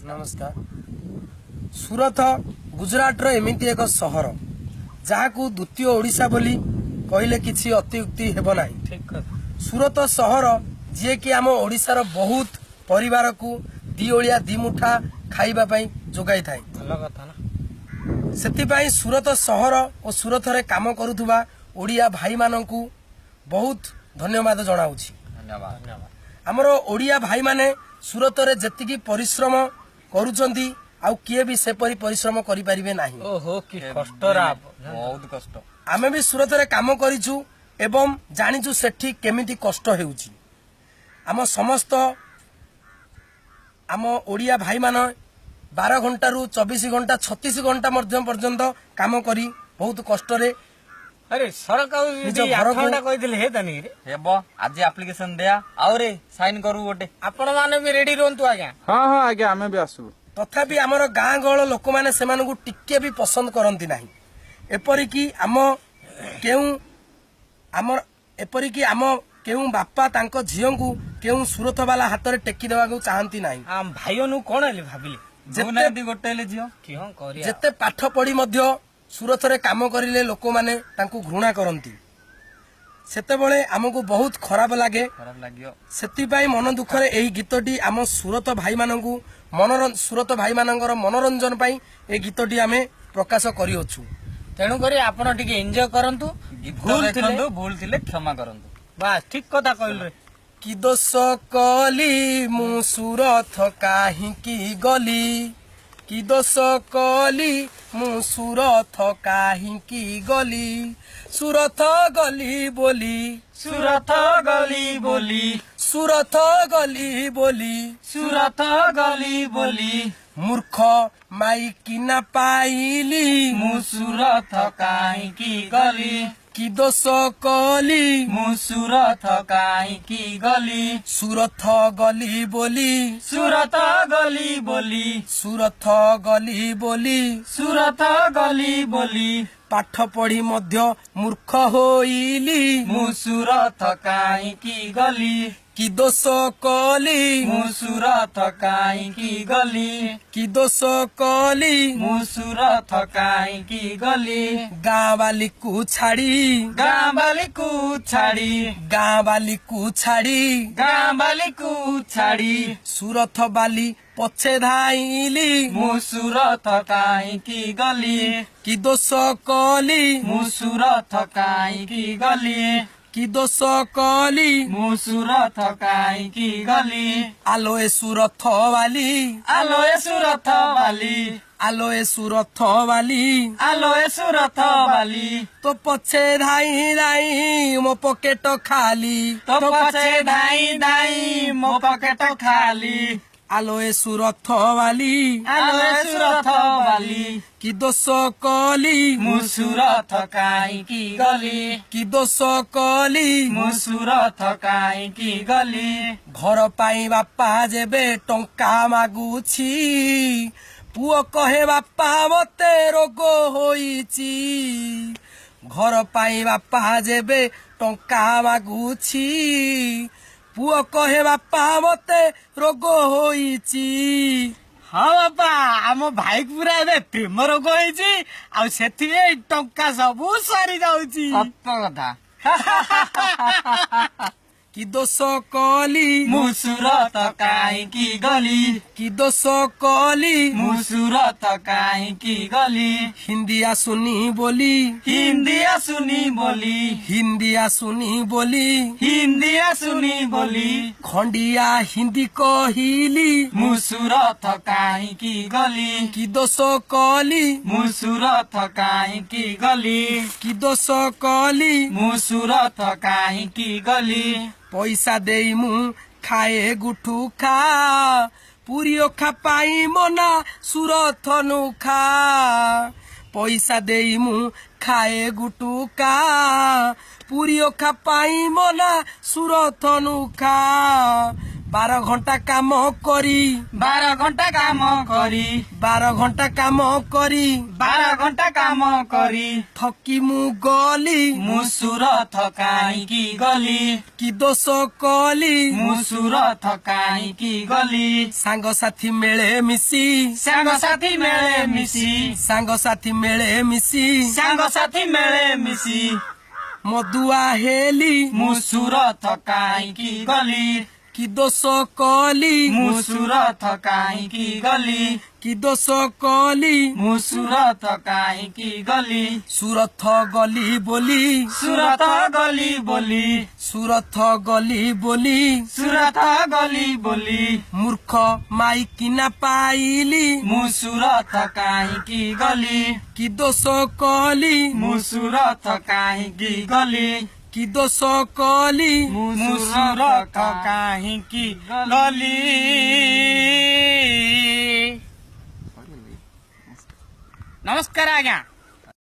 नमस्कार। सूरत गुजरात रो एमिति एक सहर जहाँ को द्वितीय ओडिशा बोली कहले किछि अत्युक्ति हेबो नाही। ठीक सूरत सहर जे कि आम ओडिशार बहुत परिवार को दी ओलिया दी मुठा खाइबा पई जोगाई थाए। भल कथा ना सेतिपई सूरत सहर और सूरत रे काम करुथुबा ओडिया भाई माननकु बहुत धन्यवाद जणाउछि। धन्यवाद। हमर ओडिया भाई माने सूरत रे जेतिकी परिश्रम करूचंती आउ किए भी सेपरी परिश्रम करि परिबे नाही। ओहो कि कष्ट रा बहुत कष्ट। आमे भी सूरत रे काम करिछु एवं जानिछु सेठी केमिति कष्ट हेउची। आम समस्त आम ओडिया भाई मान 12 घंटा रु 24 घंटा 36 घंटा मध्यम पर्यंत काम करी बहुत कष्ट रे अरे सरकार निज जी घर को- आठवटा कहिदिले हे तनी रे हेबो आज एप्लिकेशन दिया आउ रे साइन करू गोटे। आपण माने भी रेडी रहंतु आज्ञा। हाँ हाँ आज्ञा आमे भी आसबु। तथापि आमर गाँ गहल लोक मैंने सेमानकु टिके भी पसंद करती नाही। एपरिकी आम केउ आमर एपरिकी आम केउ बापा तांको झियंकु केउ सूरत वाला हाथ रे टेकी देवाकु चाहंती नाही। आम भाइयोनु कोन हेले भाबिले जेते गोटे ले झियो कि हम करिया जेते पाठ पढ़ी मध्य सूरत रे काम करिले लोक माने तांकु घृणा करंती सेतेबेले आमको बहुत खराब लागे। खराब लागियो सेतिपाई मन दुखरे एही गीतटी आम सूरत भाई मानंकु सूरत भाई मानंकर मनोरंजन पाई ए गीतटी आमे प्रकाश करियोछु। तेणु करी आपण टिके एन्जॉय करंतु। भूल थिले भूल थिले क्षमा करंतु। बस ठीक कथा कहल रे। कि दोष कली मु सूरत काहिकी गली कि दोष कली मु सूरत काहिकी गली सूरत गली बोली सूरत गली बोली सूरत गली बोली सूरत गली बोली मूर्ख माई कि न पाइली मु सूरत काहिकी गली कि दोष कली मु सूरत काहिकी गली सूरत गली बोली सूरत गली बोली सूरत गली बोली सूरत गली बोली पाठ पढ़ी मध्य मूर्ख होइली मु सूरत काहिकी गली कि दोष कली मु सूरत काहिकी गली कि दोष कली मु सूरत काहिकी गली गाँ वाली को छाड़ी गाँ बाली को छाड़ी गाँ वाली को छाड़ी गाँ बाली को छाड़ी सूरत वाली पछे धाइली मु सूरत काहिकी गली कि दोष कली मु सूरत काहिकी गली कि दोष कली मु सूरत काहिकी गली आलोए सूरत वाली आलोए सूरत वाली आलोए सूरत वाली आलोए सूरत वाली तो पछे धाई धाई मो पकेट खाली तो पछे धाई धाई मो पकेट खाली आलोए सूरत वाली आलोए सूरत वाली कि दोष कली मु सूरत काहिकी गली कि दोष कली मु सूरत काहिकी गली घर पाई बापा जेबे टंका मागुछि पुओ कहे बापा मते रोग होइछि घर पाई बापा जेबे टंका मागुछि पुओ कहे बापा मते रोग होइछि। हाँ बापा आम भाई पूरा ए प्रेम रोग होइछि आ सेथि टंका सबु सरी जाउछि। सत कथा कि दोष कली मु सूरत काहिकी गली कि दोष कली मु सूरत काहिकी गली हिंदिया सुनी बोली हिंदिया सुनी बोली हिंदिया सुनी बोली हिंदिया सुनी बोली खंडिया हिंदी कहिली मु सूरत काहिकी गली कि दोष कली मु सूरत काहिकी गली कि दोष कली मु सूरत काहिकी गली पैसा देई मु खाए गुठू खा पुरियो खा पाई मना सूरत नु खा पैसा देई मु खाए गुटू का पुरियो खा पाई मना सूरत नु खा 12 घंटा काम करी 12 घंटा काम करी 12 घंटा काम करी 12 घंटा काम करी थकी मु गली मुसुर थकाइकी गली कि दोष कली मुसुर थकाइकी गली ସାଙ୍ଗସାଥି मेले मिसी ସାଙ୍ଗସାଥି ମେଳେ ମିଶି ସାଙ୍ଗସାଥି मेले मिसी ସାଙ୍ଗସାଥି ମେଳେ ମିଶି ମଦୁଆ ହେଲି ମୁସୁର ଥକାଇକି ଗଲି कि दोष कली ମୁସୁର ଥକାଇକି ଗଲି कि दोष कली ମୁସୁର ଥକାଇକି ଗଲି ସୁରଥ ଗଲି ବୋଲି ସୁରଥ ଗଲି ବୋଲି ସୁରଥ ଗଲି ବୋଲି ସୁରଥ ଗଲି ବୋଲି ମୂର୍ଖ ମାଇକିନା ପାଇଲି ମୁସୁର ଥକାଇକି ଗଲି कि दोष कली ମୁସୁର ଥକାଇକି ଗଲି कि दोष कली ମୁସୁର ଥକାଇକି ଗଲି ନମସ୍କାର ଆଜ୍ଞା।